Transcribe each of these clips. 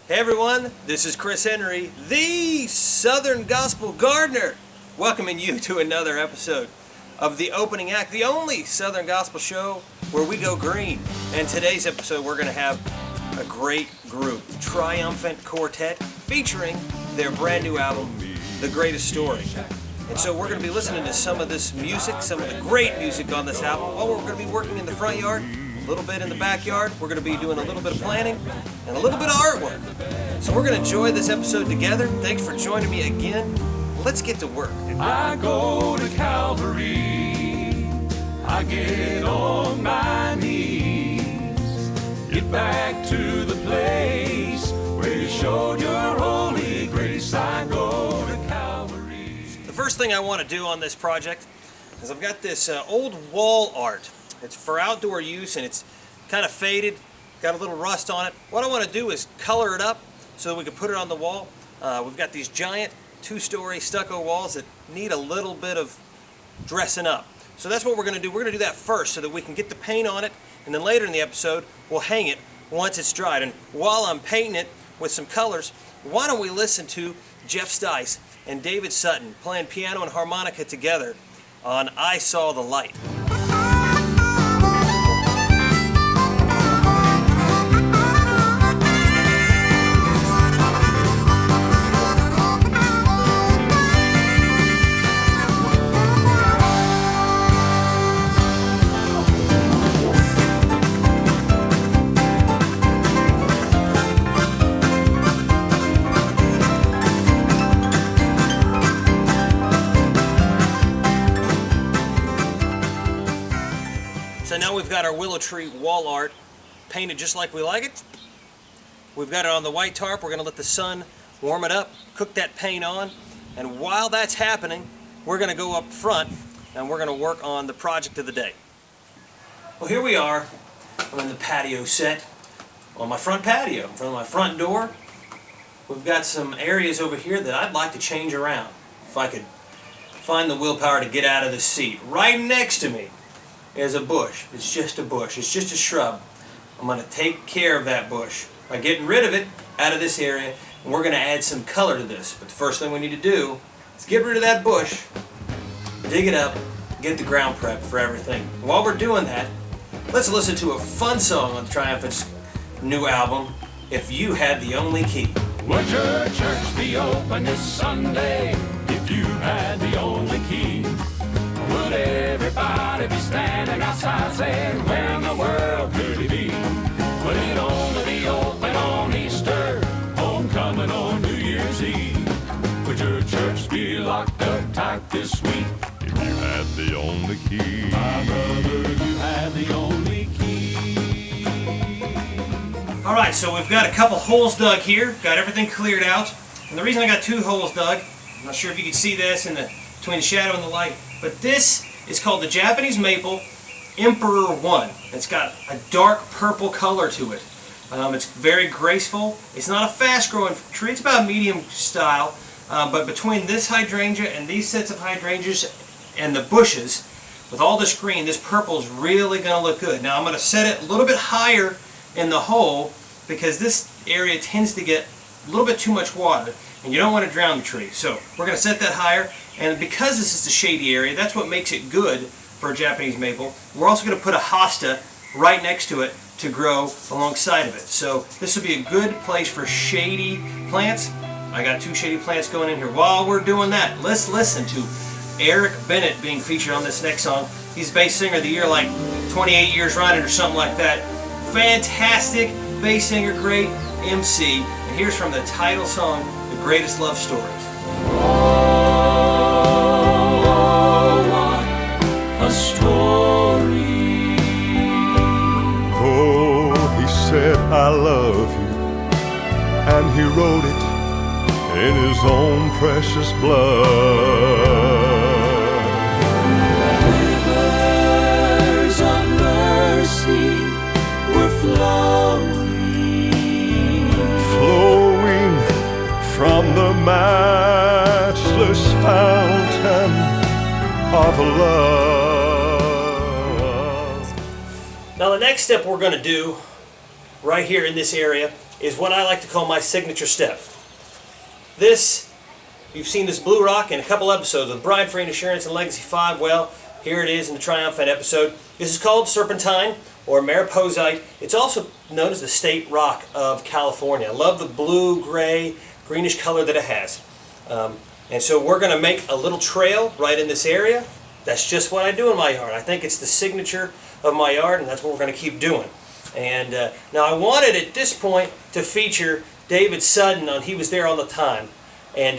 Hey everyone, this is Chris Henry, the Southern Gospel Gardener, welcoming you to another episode of the opening act, the only Southern Gospel show where we go green. And today's episode we're going to have a great group, Triumphant Quartet, featuring their brand new album, The Greatest Story. And so we're going to be listening to some of this music, some of the great music on this album, while we're going to be working in the front yard, a little bit in the backyard. We're going to be doing a little bit of planning and a little bit of artwork. So we're going to enjoy this episode together. Thanks for joining me again. Let's get to work. I go to Calvary, I get on my knees, get back to the place where you showed your holy grace. I go to Calvary. The first thing I want to do on this project is I've got this old wall art. It's for outdoor use and it's kind of faded, got a little rust on it. What I want to do is color it up so that we can put it on the wall. We've got these giant 2-story stucco walls that need a little bit of dressing up. So that's what we're going to do. We're going to do that first so that we can get the paint on it, and then later in the episode we'll hang it once it's dried. And while I'm painting it with some colors, why don't we listen to Jeff Stice and David Sutton playing piano and harmonica together on I Saw the Light. So now we've got our willow tree wall art painted just like we like it. We've got it on the white tarp. We're going to let the sun warm it up, cook that paint on, and while that's happening, we're going to go up front and we're going to work on the project of the day. Well, here we are. I'm in the patio set on my front patio, in front of my front door. We've got some areas over here that I'd like to change around if I could find the willpower to get out of the seat. Right next to me is a bush. It's just a bush. It's just a shrub. I'm going to take care of that bush by getting rid of it out of this area, and we're going to add some color to this. But the first thing we need to do is get rid of that bush, dig it up, get the ground prep for everything. While we're doing that, let's listen to a fun song on Triumphant's new album, If You Had the Only Key. Would your church be open this Sunday if you had the only key? Would everybody be standing outside saying, where in the world could he be? Would it only be open on Easter, homecoming on New Year's Eve? Would your church be locked up tight this week if you had the only key? My brother, you had the only key. Alright, so we've got a couple holes dug here, got everything cleared out. And the reason I got 2 holes dug, I'm not sure if you can see this between the shadow and the light, but this is called the Japanese Maple Emperor 1. It's got a dark purple color to it. It's very graceful. It's not a fast-growing tree. It's about medium style. But between this hydrangea and these sets of hydrangeas and the bushes, with all this green, this purple is really going to look good. Now I'm going to set it a little bit higher in the hole because this area tends to get a little bit too much water, and you don't want to drown the tree. So we're going to set that higher, and because this is a shady area, that's what makes it good for a Japanese maple. We're also going to put a hosta right next to it to grow alongside of it. So this will be a good place for shady plants. I got 2 shady plants going in here. While we're doing that, let's listen to Eric Bennett being featured on this next song. He's bass singer of the year like 28 years running or something like that. Fantastic bass singer, great MC. And here's from the title song, The Greatest Love Stories. A story. Oh, he said, I love you, and he wrote it in his own precious blood. Rivers of mercy were flowing from the matchless fountain of love. Now the next step we're going to do right here in this area, is what I like to call my signature step. This, you've seen this blue rock in a couple episodes with Bride Free Assurance and Legacy 5. Well, here it is in the Triumphant episode. This is called Serpentine or Mariposite. It's also known as the state rock of California. I love the blue, gray, greenish color that it has. And so we're going to make a little trail right in this area. That's just what I do in my yard. I think it's the signature of my yard, and that's what we're going to keep doing. And now I wanted at this point to feature David Sudden on He Was There All the Time. And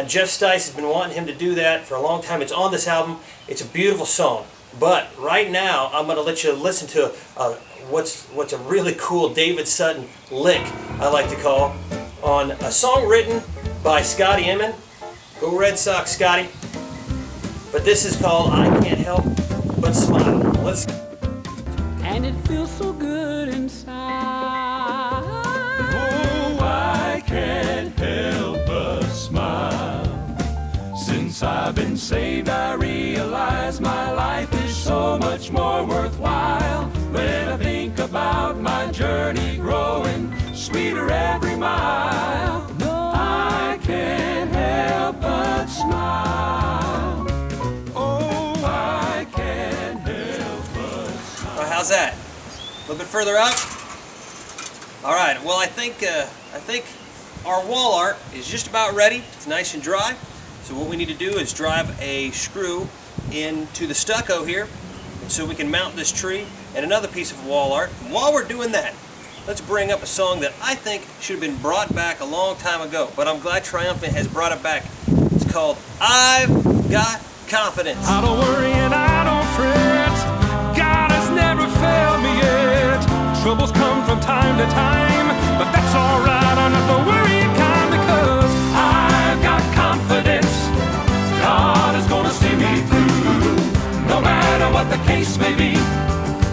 Jeff Stice has been wanting him to do that for a long time. It's on this album. It's a beautiful song. But right now, I'm going to let you listen to what's a really cool David Sudden lick, I like to call, on a song written by Scotty Emin. Go Red Sox, Scotty. But this is called I Can't Help But Smile. Let's. And it feels so good inside. Oh, I can't help but smile. Since I've been saved, I realize my life is so much more worthwhile. When I think about my journey growing sweeter every mile, no, I can't help but smile. Oh, I can't help but smile. How's that? A little bit further up? All right. Well, I think our wall art is just about ready. It's nice and dry. So what we need to do is drive a screw into the stucco here so we can mount this tree and another piece of wall art. While we're doing that, let's bring up a song that I think should have been brought back a long time ago, but I'm glad Triumphant has brought it back. It's called I've Got Confidence. I don't worry and I don't fret. God has never failed me yet. Troubles come from time to time, but that's alright. I'm not the worrying kind because I've got confidence. God is gonna see me through. No matter what the case may be,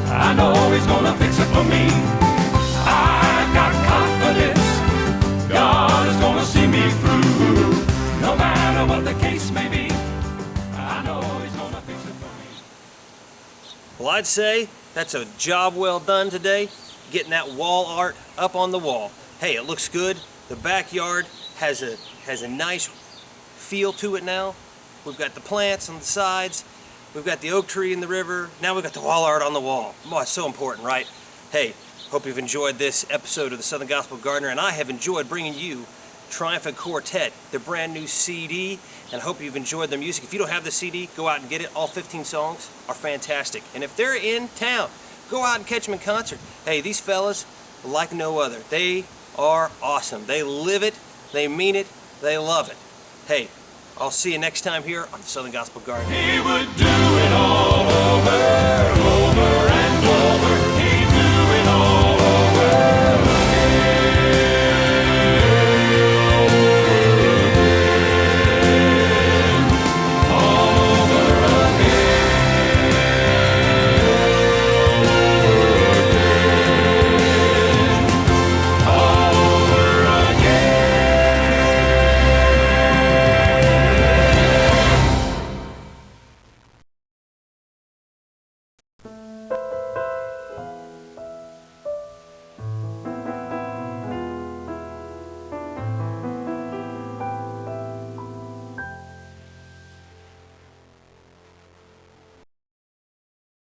I know He's gonna fix it for me. I've got confidence. God is gonna see me through. No matter what the case may be, I know He's gonna fix it for me. Well, I'd say that's a job well done today, getting that wall art up on the wall. Hey, it looks good. The backyard has a nice feel to it now. We've got the plants on the sides. We've got the oak tree in the river. Now we've got the wall art on the wall. Oh, it's so important, right? Hey, hope you've enjoyed this episode of the Southern Gospel Gardener, and I have enjoyed bringing you Triumphant Quartet, their brand new CD, and I hope you've enjoyed their music. If you don't have the CD, go out and get it. All 15 songs are fantastic. And if they're in town, go out and catch them in concert. Hey, these fellas, like no other. They are awesome. They live it, they mean it, they love it. Hey, I'll see you next time here on the Southern Gospel Garden. He would do it all over.